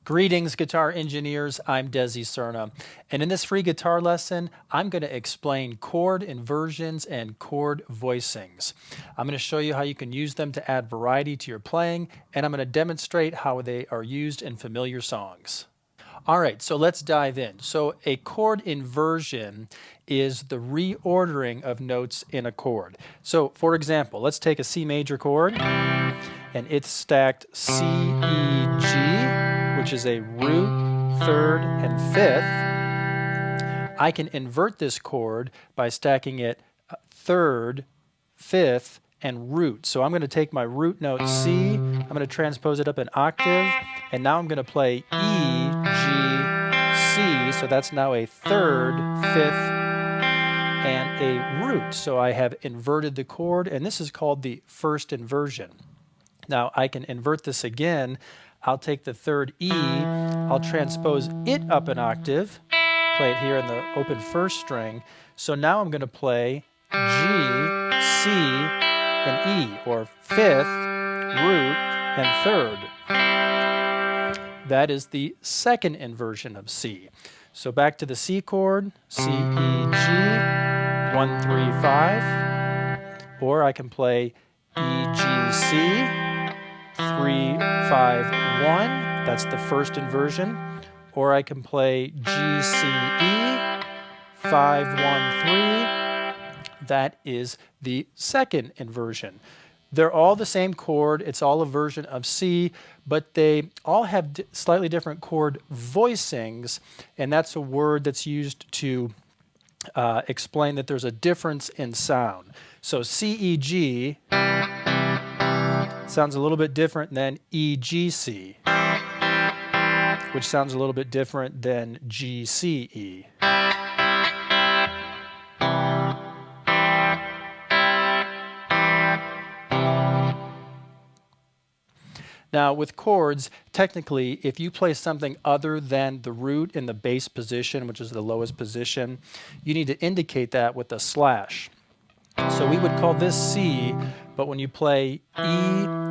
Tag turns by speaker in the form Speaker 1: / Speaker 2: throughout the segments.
Speaker 1: Greetings, guitar engineers. I'm Desi Cerna, and in this free guitar lesson, I'm going to explain chord inversions and chord voicings. I'm going to show you how you can use them to add variety to your playing, and I'm going to demonstrate how they are used in familiar songs. All right, so let's dive in. So a chord inversion is the reordering of notes in a chord. So for example, let's take a C major chord, and it's stacked C, E, G, which is a root, third, and fifth. I can invert this chord by stacking it third, fifth, and root. So I'm going to take my root note C, I'm going to transpose it up an octave, and now I'm going to play E, G, C, so that's now a third, fifth, and a root. So I have inverted the chord, and this is called the first inversion. Now I can invert this again. I'll take the third E, I'll transpose it up an octave, play it here in the open first string. So now I'm going to play G, C, and E, or fifth, root, and third. That is the second inversion of C. So back to the C chord, C, E, G, 1, 3, 5. Or I can play E, G, C, 3, 5, 1. That's the first inversion. Or I can play G, C, E, 5, 1, 3. That is the second inversion. They're all the same chord. It's all a version of C, but they all have slightly different chord voicings, and that's a word that's used to explain that there's a difference in sound. So C, E, G sounds a little bit different than E, G, C, which sounds a little bit different than G, C, E. Now with chords, technically, if you play something other than the root in the bass position, which is the lowest position, you need to indicate that with a slash. So we would call this C, but when you play E,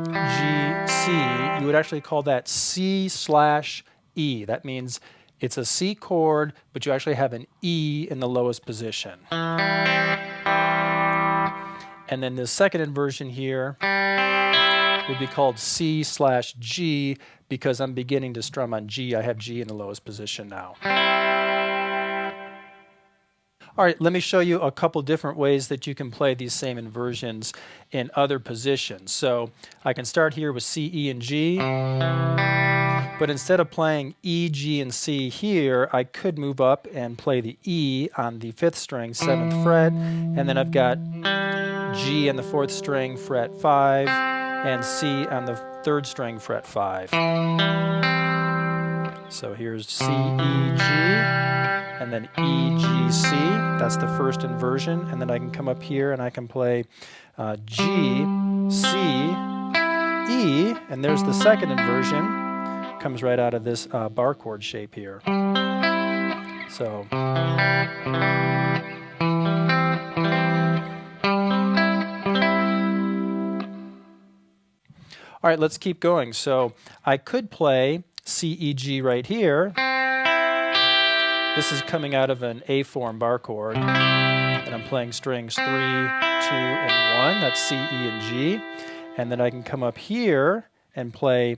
Speaker 1: G, C, you would actually call that C/E. That means it's a C chord, but you actually have an E in the lowest position. And then the second inversion here would be called C/G because I'm beginning to strum on G. I have G in the lowest position now. All right, let me show you a couple different ways that you can play these same inversions in other positions. So I can start here with C, E, and G, but instead of playing E, G, and C here, I could move up and play the E on the 5th string, 7th fret, and then I've got G on the 4th string, fret 5, and C on the 3rd string, fret 5. So here's C, E, G, and then E, G, C. That's the first inversion. And then I can come up here and I can play G, C, E, and there's the second inversion. Comes right out of this bar chord shape here. So. All right, let's keep going. So I could play C, E, G right here. This is coming out of an A form bar chord, and I'm playing strings 3, 2, and 1. That's C, E, and G. And then I can come up here and play E,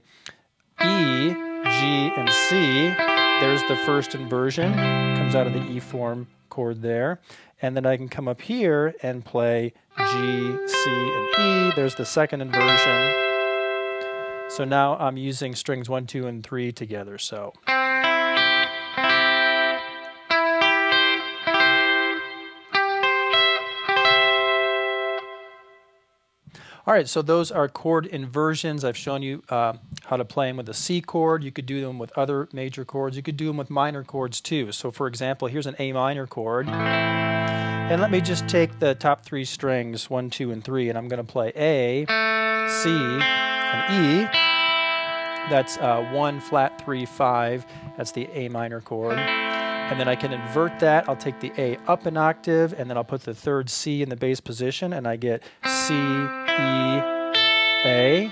Speaker 1: G, and C. There's the first inversion. Comes out of the E form chord there. And then I can come up here and play G, C, and E. There's the second inversion. So now I'm using strings 1, 2, and 3 together. So. All right, so those are chord inversions. I've shown you how to play them with a C chord. You could do them with other major chords. You could do them with minor chords too. So for example, here's an A minor chord. And let me just take the top 3 strings, 1, 2, and 3, and I'm going to play A, C, and E. That's 1, flat, 3, 5. That's the A minor chord. And then I can invert that. I'll take the A up an octave, and then I'll put the third C in the bass position, and I get C, E, A.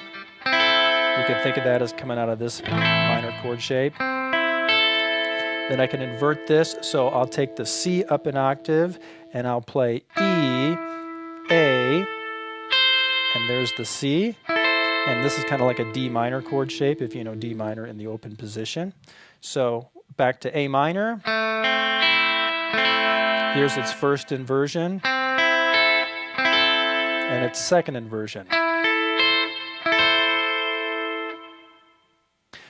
Speaker 1: You can think of that as coming out of this minor chord shape. Then I can invert this, so I'll take the C up an octave, and I'll play E, A, and there's the C. And this is kind of like a D minor chord shape, if you know D minor in the open position. So back to A minor. Here's its first inversion, and its second inversion.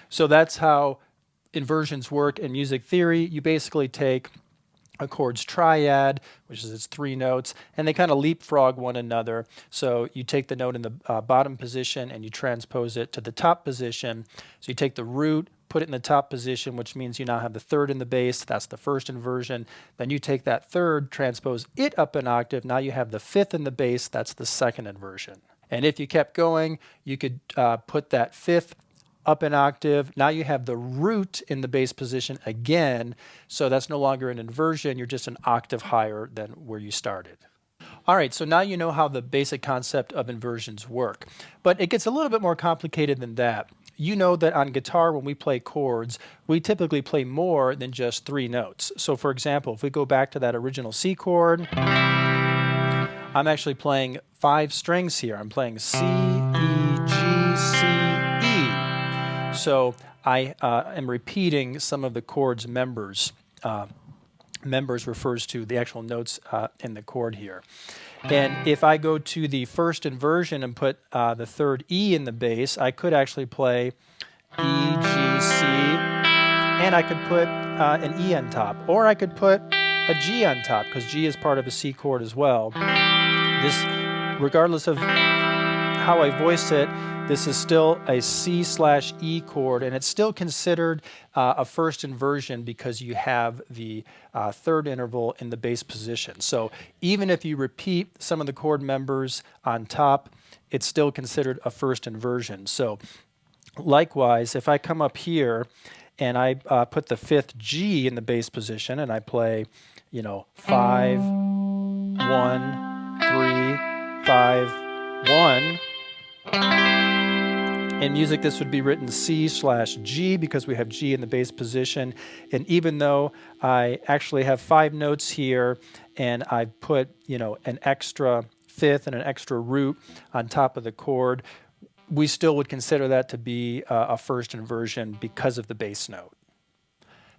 Speaker 1: So that's how inversions work in music theory. You basically take a chord's triad, which is its 3 notes, and they kind of leapfrog one another. So you take the note in the bottom position and you transpose it to the top position. So you take the root, put it in the top position, which means you now have the third in the bass. That's the first inversion. Then you take that third, transpose it up an octave. Now you have the fifth in the bass. That's the second inversion. And if you kept going, you could put that fifth up an octave. Now you have the root in the bass position again, so that's no longer an inversion, you're just an octave higher than where you started. All right, so now you know how the basic concept of inversions work, but it gets a little bit more complicated than that. You know that on guitar, when we play chords, we typically play more than just 3 notes. So for example, if we go back to that original C chord, I'm actually playing 5 strings here. I'm playing C, E, G, C, E. So I am repeating some of the chord's members. Members refers to the actual notes in the chord here. And if I go to the first inversion and put the third E in the bass, I could actually play E, G, C, and I could put an E on top. Or I could put a G on top, because G is part of a C chord as well. This, regardless of how I voice it, this is still a C/E chord, and it's still considered a first inversion because you have the third interval in the bass position. So even if you repeat some of the chord members on top, it's still considered a first inversion. So likewise, if I come up here and I put the fifth G in the bass position and I play, 5, 1, 3, 5, 1. In music, this would be written C/G because we have G in the bass position. And even though I actually have 5 notes here and I put, an extra fifth and an extra root on top of the chord, we still would consider that to be a first inversion because of the bass note.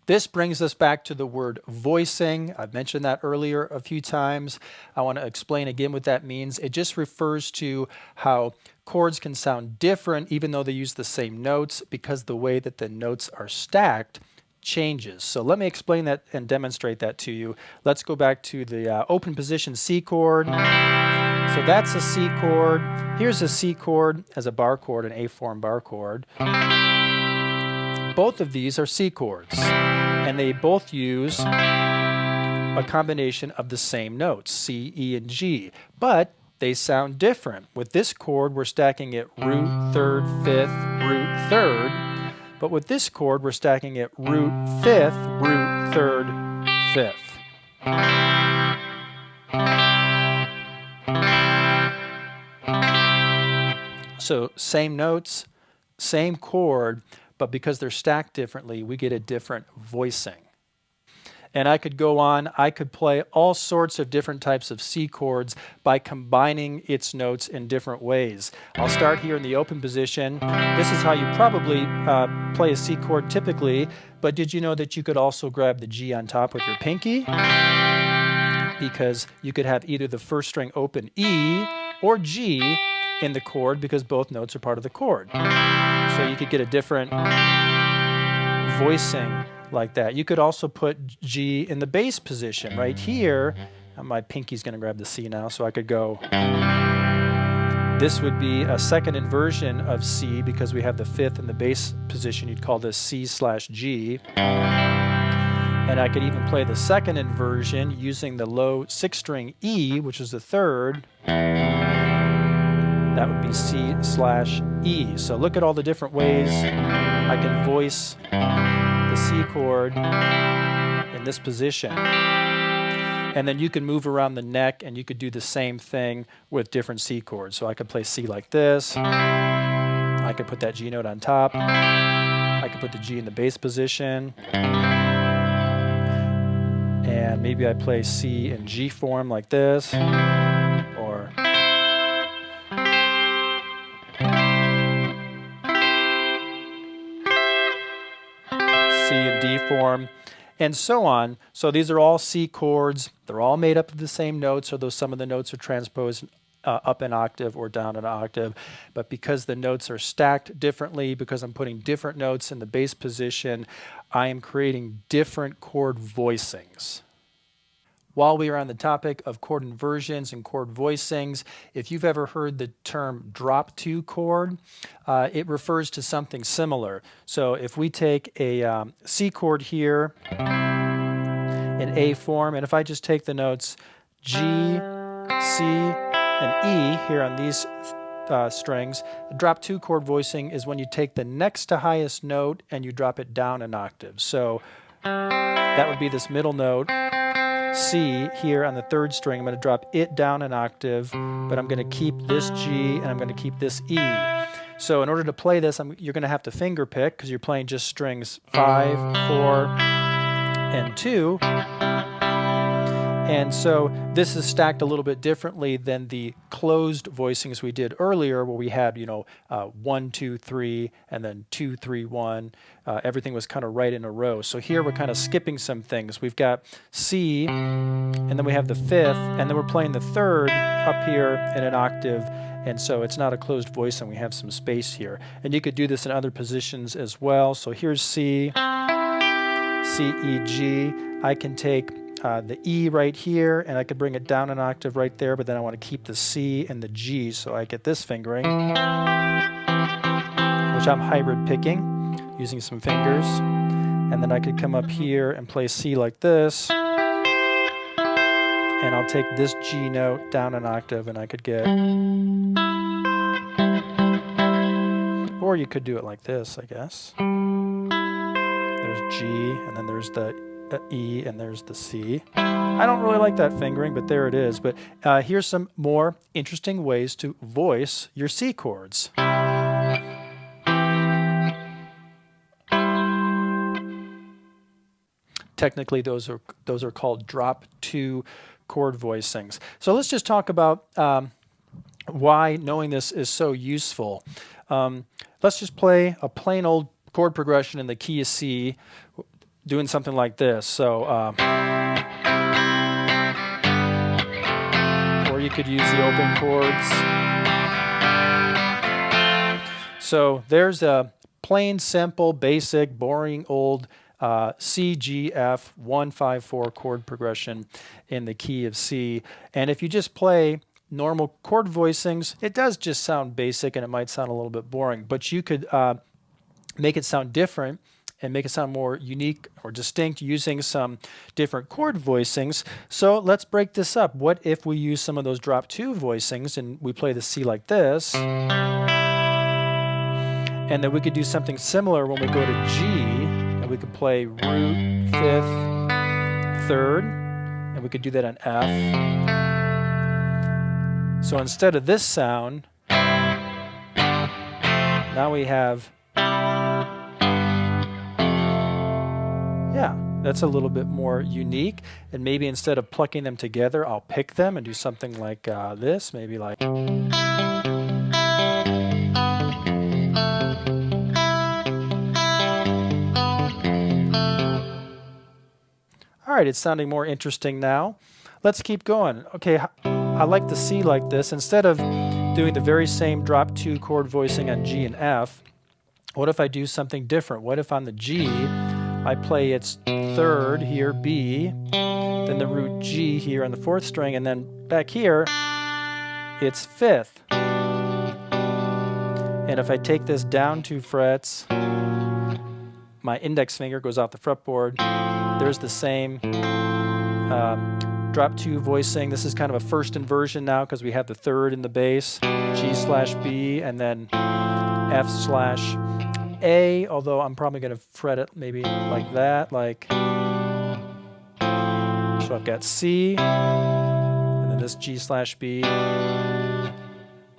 Speaker 1: This brings us back to the word voicing. I've mentioned that earlier a few times. I want to explain again what that means. It just refers to how chords can sound different even though they use the same notes because the way that the notes are stacked changes. So let me explain that and demonstrate that to you. Let's go back to the open position C chord. So that's a C chord. Here's a C chord as a bar chord, an A-form bar chord. Both of these are C chords, and they both use a combination of the same notes, C, E, and G, but they sound different. With this chord, we're stacking it root, third, fifth, root, third, but with this chord, we're stacking it root, fifth, root, third, fifth. So same notes, same chord, but because they're stacked differently, we get a different voicing. And I could go on, I could play all sorts of different types of C chords by combining its notes in different ways. I'll start here in the open position. This is how you probably play a C chord typically, but did you know that you could also grab the G on top with your pinky? Because you could have either the first string open E or G in the chord because both notes are part of the chord. So you could get a different voicing like that. You could also put G in the bass position right here. My pinky's going to grab the C now, so I could go. This would be a second inversion of C because we have the fifth in the bass position. You'd call this C/G. And I could even play the second inversion using the low 6th string E, which is the third. That would be C/E. So look at all the different ways I can voice the C chord in this position. And then you can move around the neck and you could do the same thing with different C chords. So I could play C like this. I could put that G note on top. I could put the G in the bass position. And maybe I play C in G form like this. Or C in D form. And so on. So these are all C chords. They're all made up of the same notes, although some of the notes are transposed up an octave or down an octave. But because the notes are stacked differently, because I'm putting different notes in the bass position, I am creating different chord voicings. While we are on the topic of chord inversions and chord voicings, if you've ever heard the term drop 2 chord, it refers to something similar. So if we take a C chord here in A form, and if I just take the notes G, C, and E here on these strings, the drop 2 chord voicing is when you take the next to highest note and you drop it down an octave. So that would be this middle note, C, here on the 3rd string. I'm going to drop it down an octave, but I'm going to keep this G and I'm going to keep this E. So in order to play this, you're going to have to finger pick because you're playing just strings 5, 4, and 2. And so this is stacked a little bit differently than the closed voicings we did earlier, where we had, 1, 2, 3, and then 2, 3, 1. Everything was kind of right in a row. So here we're kind of skipping some things. We've got C, and then we have the 5th, and then we're playing the 3rd up here in an octave. And so it's not a closed voice, and we have some space here. And you could do this in other positions as well. So here's C, C, E, G. I can take the E right here, and I could bring it down an octave right there, but then I want to keep the C and the G, so I get this fingering, which I'm hybrid picking, using some fingers. And then I could come up here and play C like this, and I'll take this G note down an octave, and I could get, or you could do it like this, I guess. There's G, and then there's the E, and there's the C. I don't really like that fingering, but there it is. But here's some more interesting ways to voice your C chords. Technically, those are called drop 2 chord voicings. So let's just talk about why knowing this is so useful. Let's just play a plain old chord progression in the key of C, doing something like this. So, or you could use the open chords. So there's a plain, simple, basic, boring, old C, G, F, 1, 5, 4 chord progression in the key of C. And if you just play normal chord voicings, it does just sound basic and it might sound a little bit boring, but you could make it sound different and make it sound more unique or distinct using some different chord voicings. So let's break this up. What if we use some of those drop 2 voicings and we play the C like this? And then we could do something similar when we go to G, and we could play root, 5th, 3rd, and we could do that on F. So instead of this sound, now we have, yeah, that's a little bit more unique. And maybe instead of plucking them together, I'll pick them and do something like this, maybe like. All right, it's sounding more interesting now. Let's keep going. Okay, I like the C like this. Instead of doing the very same drop 2 chord voicing on G and F, what if I do something different? What if on the G, I play its 3rd here, B, then the root G here on the 4th string, and then back here, it's 5th. And if I take this down 2 frets, my index finger goes off the fretboard. There's the same drop 2 voicing. This is kind of a first inversion now because we have the 3rd in the bass, G/B, and then F/A, although I'm probably going to fret it maybe like that, like, so I've got C, and then this G/B,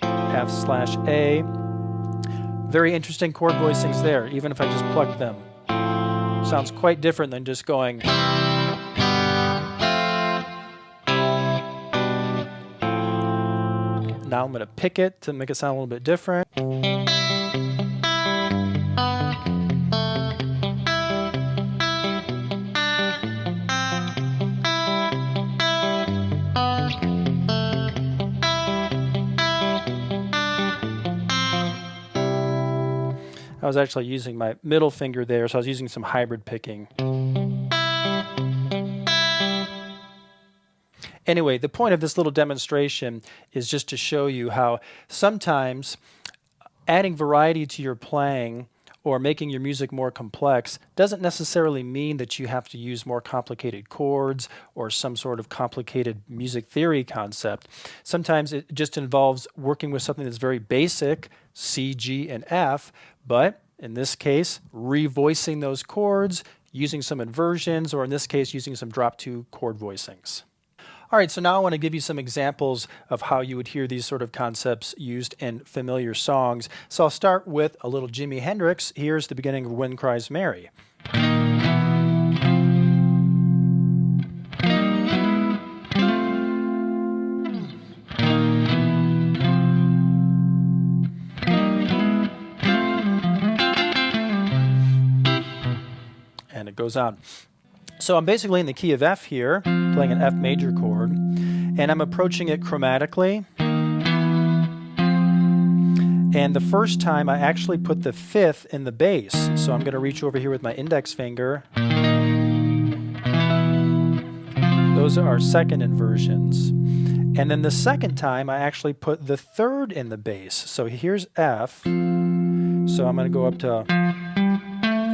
Speaker 1: F/A. Very interesting chord voicings there, even if I just pluck them. Sounds quite different than just going. Now I'm going to pick it to make it sound a little bit different. I was actually using my middle finger there, so I was using some hybrid picking. Anyway, the point of this little demonstration is just to show you how sometimes adding variety to your playing or making your music more complex doesn't necessarily mean that you have to use more complicated chords or some sort of complicated music theory concept. Sometimes it just involves working with something that's very basic, C, G, and F, but in this case, revoicing those chords, using some inversions, or in this case, using some drop 2 chord voicings. All right, so now I want to give you some examples of how you would hear these sort of concepts used in familiar songs. So I'll start with a little Jimi Hendrix. Here's the beginning of Wind Cries Mary. And it goes on. So I'm basically in the key of F here, playing an F major chord, and I'm approaching it chromatically. And the first time I actually put the 5th in the bass. So I'm going to reach over here with my index finger. Those are our second inversions. And then the second time I actually put the 3rd in the bass. So here's F. So I'm going to go up to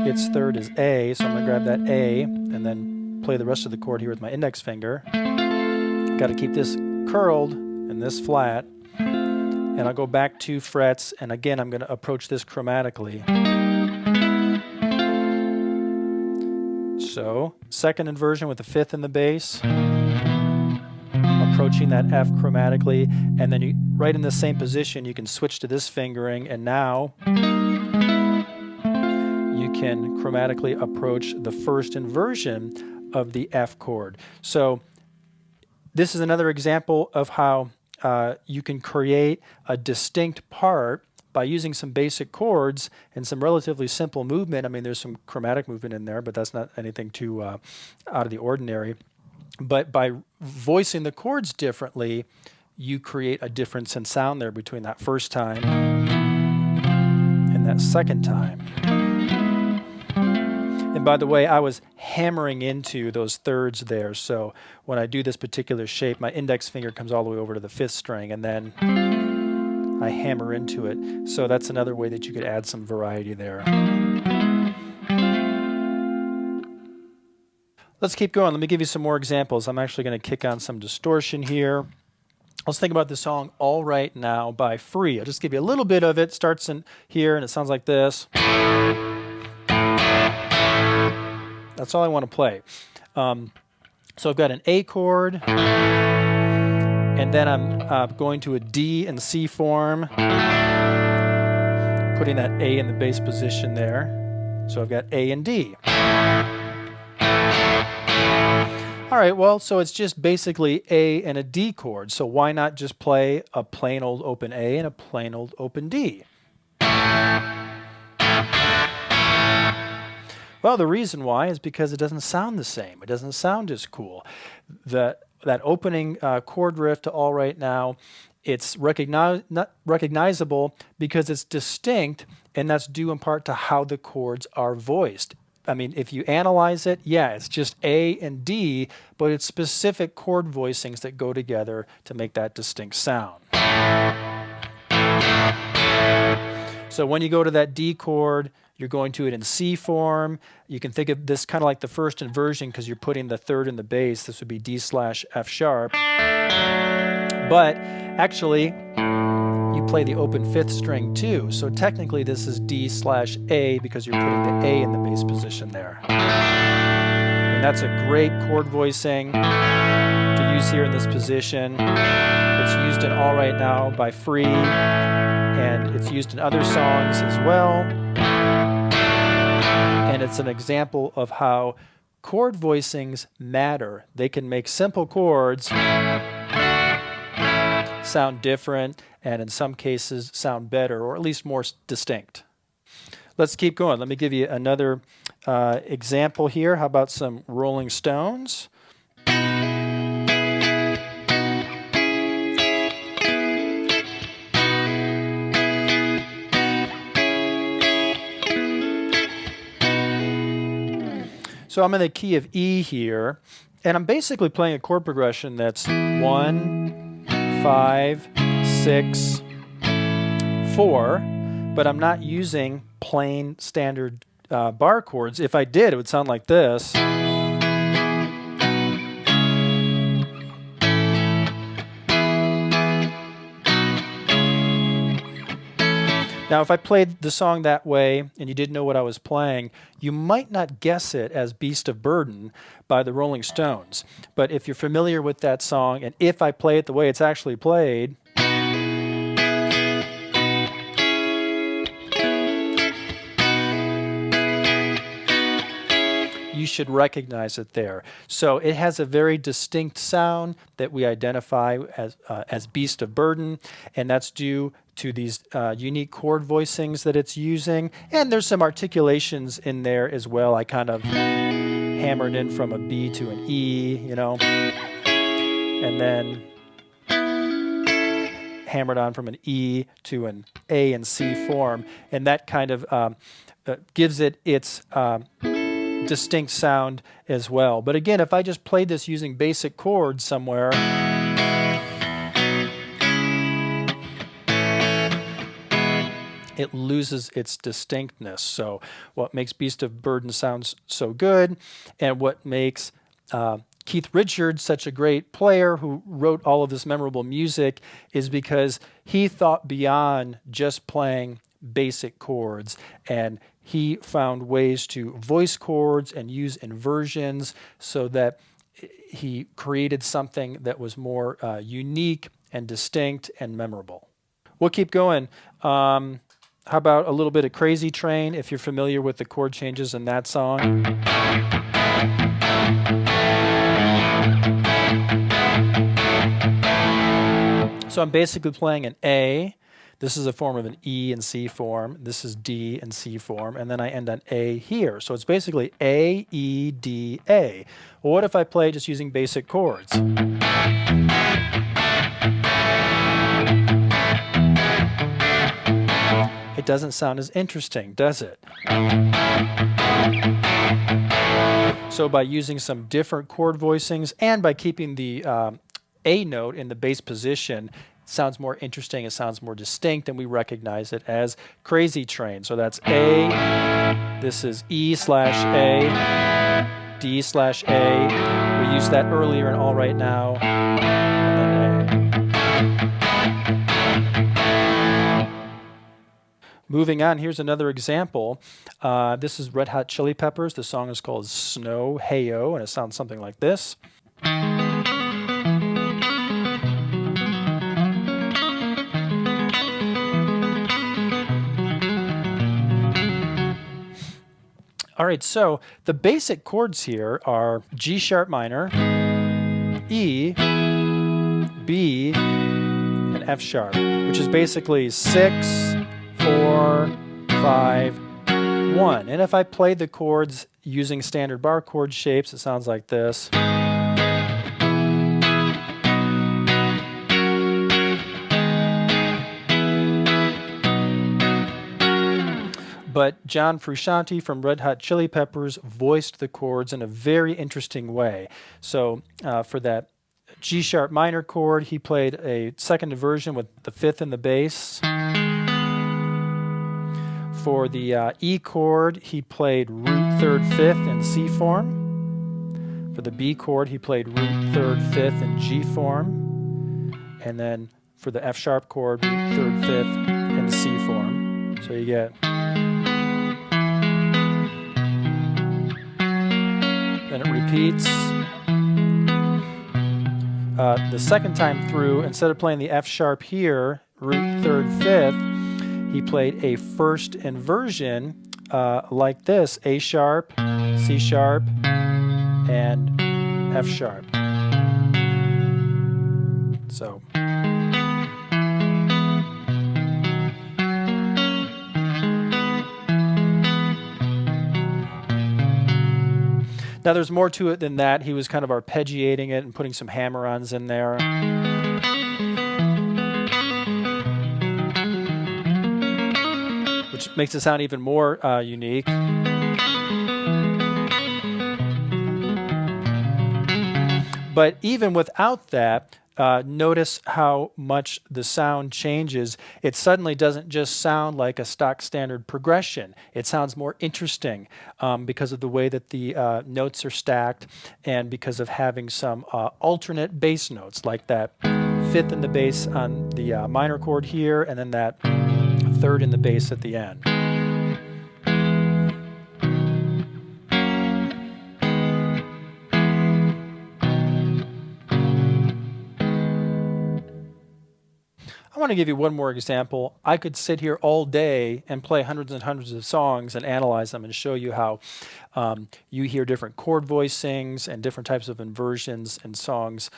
Speaker 1: its 3rd is A, so I'm going to grab that A and then play the rest of the chord here with my index finger. Got to keep this curled and this flat. And I'll go back 2 frets, and again I'm going to approach this chromatically. So, second inversion with the 5th in the bass. Approaching that F chromatically, and then right in the same position you can switch to this fingering, and now can chromatically approach the first inversion of the F chord. So this is another example of how you can create a distinct part by using some basic chords and some relatively simple movement. I mean, there's some chromatic movement in there, but that's not anything too out of the ordinary. But by voicing the chords differently, you create a difference in sound there between that first time and that second time. And by the way, I was hammering into those 3rds there. So when I do this particular shape, my index finger comes all the way over to the 5th string, and then I hammer into it. So that's another way that you could add some variety there. Let's keep going. Let me give you some more examples. I'm actually going to kick on some distortion here. Let's think about the song All Right Now by Free. I'll just give you a little bit of it. It starts in here, and it sounds like this. That's all I want to play. So I've got an A chord, and then I'm going to a D and C form, putting that A in the bass position there. So I've got A and D. All right, well, so it's just basically A and a D chord. So why not just play a plain old open A and a plain old open D? Well, the reason why is because it doesn't sound the same. It doesn't sound as cool. That opening chord riff to All Right Now, it's recognizable because it's distinct, and that's due in part to how the chords are voiced. I mean, if you analyze it, yeah, it's just A and D, but it's specific chord voicings that go together to make that distinct sound. So when you go to that D chord, you're going to it in C form. You can think of this kind of like the first inversion because you're putting the 3rd in the bass. This would be D/F sharp. But actually, you play the open 5th string too. So technically this is D/A because you're putting the A in the bass position there. And that's a great chord voicing to use here in this position. It's used in All Right Now by Free, and it's used in other songs as well. And it's an example of how chord voicings matter. They can make simple chords sound different, and in some cases sound better, or at least more distinct. Let's keep going. Let me give you another example here. How about some Rolling Stones? So I'm in the key of E here, and I'm basically playing a chord progression that's 1, 5, 6, 4, but I'm not using plain standard bar chords. If I did, it would sound like this. Now, if I played the song that way and you didn't know what I was playing, you might not guess it as Beast of Burden by the Rolling Stones. But if you're familiar with that song, and if I play it the way it's actually played, you should recognize it there. So it has a very distinct sound that we identify as Beast of Burden, and that's due to these unique chord voicings that it's using. And there's some articulations in there as well. I kind of hammered in from a B to an E, you know, and then hammered on from an E to an A and C form, and that kind of gives it its distinct sound as well. But again, if I just played this using basic chords somewhere, it loses its distinctness. So what makes Beast of Burden sound so good, and what makes Keith Richards such a great player who wrote all of this memorable music, is because he thought beyond just playing basic chords, and he found ways to voice chords and use inversions so that he created something that was more unique and distinct and memorable. We'll keep going. How about a little bit of Crazy Train, if you're familiar with the chord changes in that song? So I'm basically playing an A. This is a form of an E and C form. This is D and C form. And then I end on A here. So it's basically A, E, D, A. Well, what if I play just using basic chords? It doesn't sound as interesting, does it? So by using some different chord voicings and by keeping the A note in the bass position, it sounds more interesting, it sounds more distinct, and we recognize it as Crazy Train. So that's A, this is E slash A, D slash A. We used that earlier in All Right Now, and then A. Moving on, here's another example. This is Red Hot Chili Peppers. The song is called Snow Hey-O, and it sounds something like this. All right, so the basic chords here are G sharp minor, E, B, and F sharp, which is basically 6, 4, 5, 1. And if I play the chords using standard bar chord shapes, it sounds like this. But John Frusciante from Red Hot Chili Peppers voiced the chords in a very interesting way. So for that G sharp minor chord, he played a second inversion with the fifth in the bass. For the E chord, he played root third fifth in C form. For the B chord, he played root third fifth in G form. And then for the F sharp chord, root third fifth in C form. So you get. Then it repeats. the second time through, instead of playing the F sharp here, root, third, fifth, he played a first inversion like this: A sharp, C sharp, and F sharp. So. Now there's more to it than that. He was kind of arpeggiating it and putting some hammer-ons in there. Which makes it sound even more unique. But even without that, notice how much the sound changes. It suddenly doesn't just sound like a stock standard progression. It sounds more interesting because of the way that the notes are stacked and because of having some alternate bass notes, like that fifth in the bass on the minor chord here, and then that third in the bass at the end. I want to give you one more example. I could sit here all day and play hundreds and hundreds of songs and analyze them and show you how you hear different chord voicings and different types of inversions in songs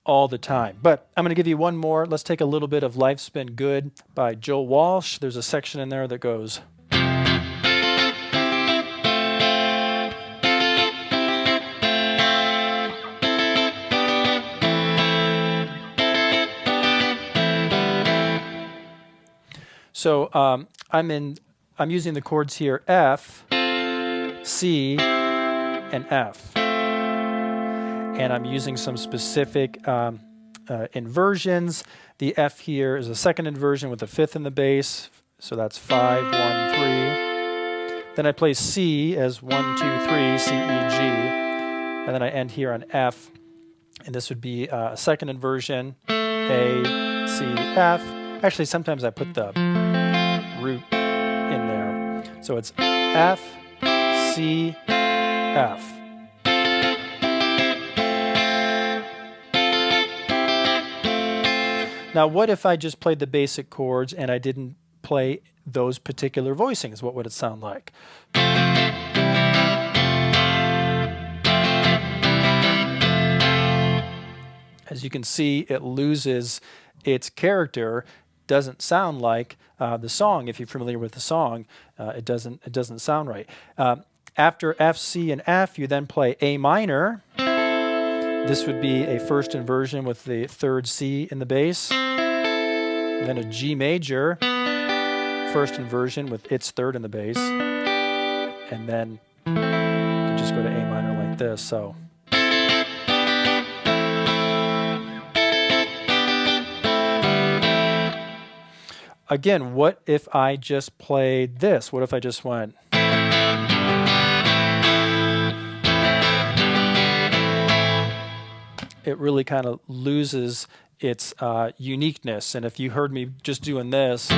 Speaker 1: all the time. But I'm going to give you one more. Let's take a little bit of Life's Been Good by Joe Walsh. There's a section in there that goes. So I'm using the chords here: F, C, and F, and I'm using some specific inversions. The F here is a second inversion with a fifth in the bass, so that's 5, 1, 3. Then I play C as 1, 2, 3, C, E, G, and then I end here on F, and this would be a second inversion: A, C, F. Actually, sometimes I put the root in there. So it's F, C, F. Now, what if I just played the basic chords and I didn't play those particular voicings? What would it sound like? As you can see, it loses its character. Doesn't sound like the song. If you're familiar with the song, it doesn't sound right. After F, C, and F, you then play A minor. This would be a first inversion with the third C in the bass. Then a G major, first inversion with its third in the bass. And then you can just go to A minor like this. So. Again, what if I just played this? What if I just went? It really kind of loses its uniqueness. And if you heard me just doing this,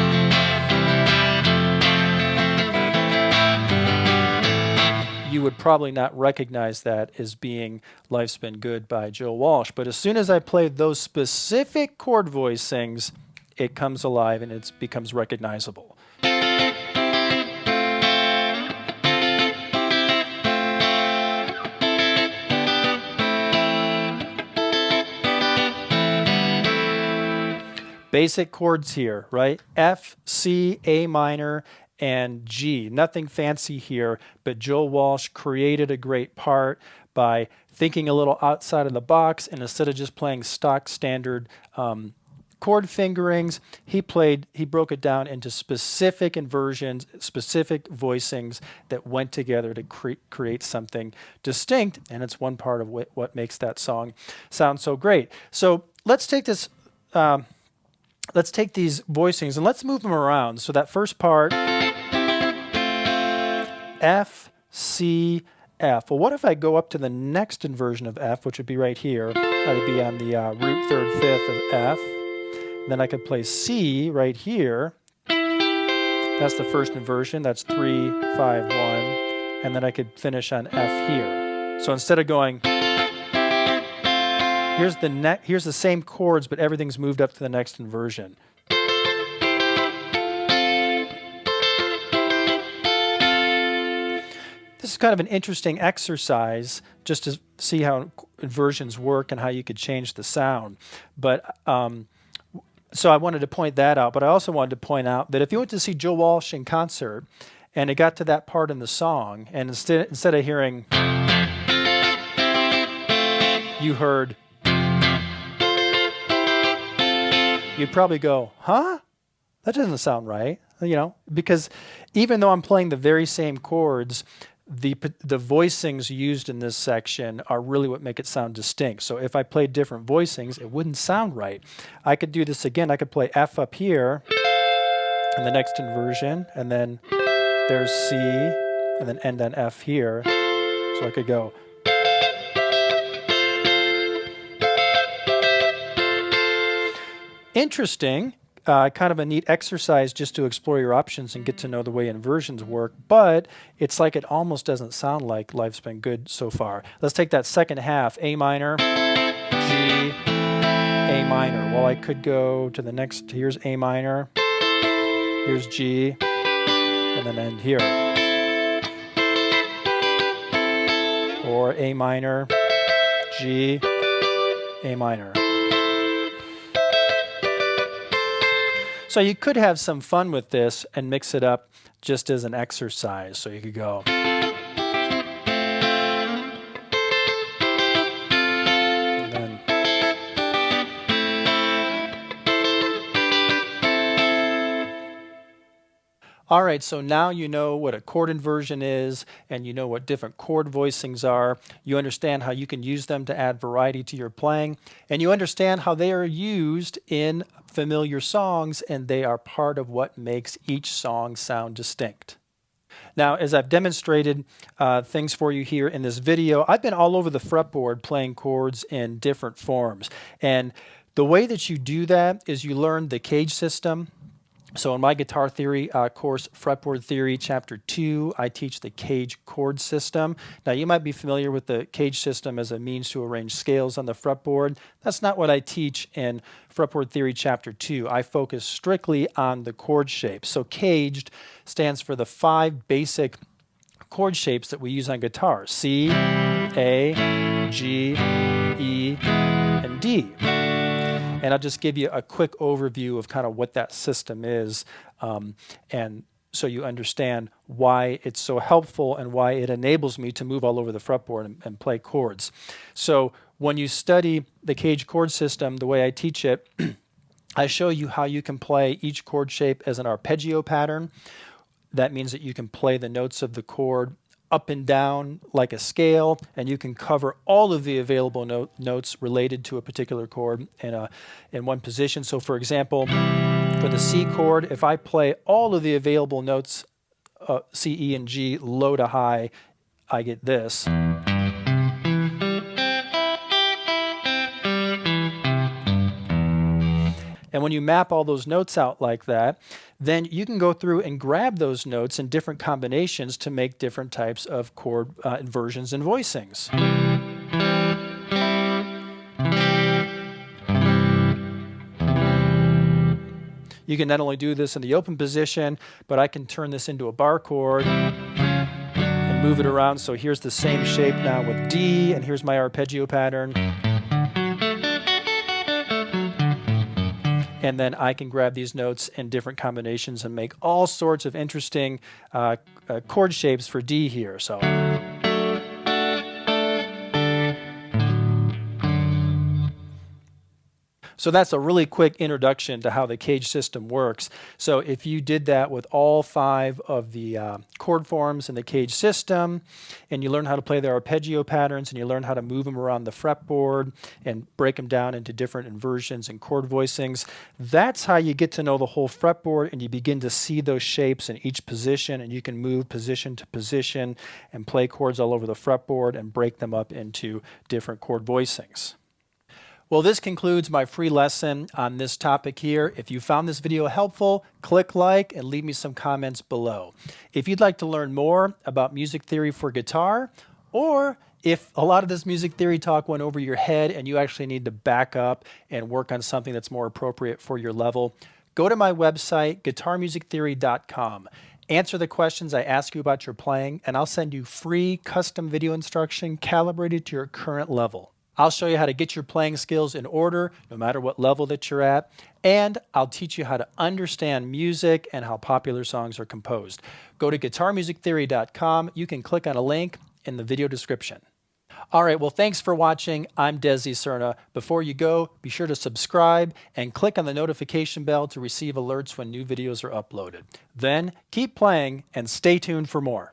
Speaker 1: you would probably not recognize that as being Life's Been Good by Joe Walsh. But as soon as I played those specific chord voicings, it comes alive and it becomes recognizable. Basic chords here, right? F, C, A minor, and G. Nothing fancy here, but Joe Walsh created a great part by thinking a little outside of the box, and instead of just playing stock standard chord fingerings, he broke it down into specific inversions, specific voicings that went together to create something distinct, and it's one part of what makes that song sound so great. So let's take this. Let's take these voicings and let's move them around. So that first part, F, C, F. Well, what if I go up to the next inversion of F, which would be right here? That would be on the root third fifth of F. Then I could play C right here. That's the first inversion. That's 3, 5, 1. And then I could finish on F here. So instead of going, Here's the same chords, but everything's moved up to the next inversion. This is kind of an interesting exercise just to see how inversions work and how you could change the sound. But so I wanted to point that out, but I also wanted to point out that if you went to see Joe Walsh in concert and it got to that part in the song, and instead of hearing, you heard, you'd probably go, huh? That doesn't sound right, you know, because even though I'm playing the very same chords, the voicings used in this section are really what make it sound distinct. So if I played different voicings, it wouldn't sound right. I could do this again. I could play F up here in the next inversion, and then there's C, and then end on F here. So I could go. Interesting. Kind of a neat exercise just to explore your options and get to know the way inversions work, but it's like it almost doesn't sound like life's been good so far. Let's take that second half, A minor, G, A minor. Well, I could go to the next, here's A minor, here's G, and then end here. Or A minor, G, A minor. So you could have some fun with this and mix it up just as an exercise. So you could go. And then. All right, so now you know what a chord inversion is, and you know what different chord voicings are. You understand how you can use them to add variety to your playing, and you understand how they are used in familiar songs, and they are part of what makes each song sound distinct. Now, as I've demonstrated things for you here in this video, I've been all over the fretboard playing chords in different forms. And the way that you do that is you learn the cage system. So in my guitar theory course, Fretboard Theory Chapter 2, I teach the cage chord system. Now you might be familiar with the cage system as a means to arrange scales on the fretboard. That's not what I teach in Fretboard Theory Chapter 2. I focus strictly on the chord shapes. So caged stands for the 5 basic chord shapes that we use on guitar: C, A, G, E, and D. And I'll just give you a quick overview of kind of what that system is, and so you understand why it's so helpful and why it enables me to move all over the fretboard and play chords. So when you study the cage chord system, the way I teach it, I show you how you can play each chord shape as an arpeggio pattern. That means that you can play the notes of the chord up and down like a scale, and you can cover all of the available notes related to a particular chord in one position. So for example, for the C chord, if I play all of the available notes, C, E, and G, low to high, I get this. And when you map all those notes out like that, then you can go through and grab those notes in different combinations to make different types of chord inversions and voicings. You can not only do this in the open position, but I can turn this into a bar chord and move it around. So here's the same shape now with D, and here's my arpeggio pattern. And then I can grab these notes in different combinations and make all sorts of interesting chord shapes for D here. So that's a really quick introduction to how the cage system works. So if you did that with all 5 of the chord forms in the cage system, and you learn how to play the arpeggio patterns, and you learn how to move them around the fretboard and break them down into different inversions and chord voicings, that's how you get to know the whole fretboard, and you begin to see those shapes in each position, and you can move position to position and play chords all over the fretboard and break them up into different chord voicings. Well, this concludes my free lesson on this topic here. If you found this video helpful, click like and leave me some comments below. If you'd like to learn more about music theory for guitar, or If a lot of this music theory talk went over your head and you actually need to back up and work on something that's more appropriate for your level, go to my website, guitarmusictheory.com. Answer the questions I ask you about your playing, and I'll send you free custom video instruction calibrated to your current level. I'll show you how to get your playing skills in order, no matter what level that you're at, and I'll teach you how to understand music and how popular songs are composed. Go to guitarmusictheory.com. You can click on a link in the video description. All right, well, thanks for watching. I'm Desi Cerna. Before you go, be sure to subscribe and click on the notification bell to receive alerts when new videos are uploaded. Then keep playing and stay tuned for more.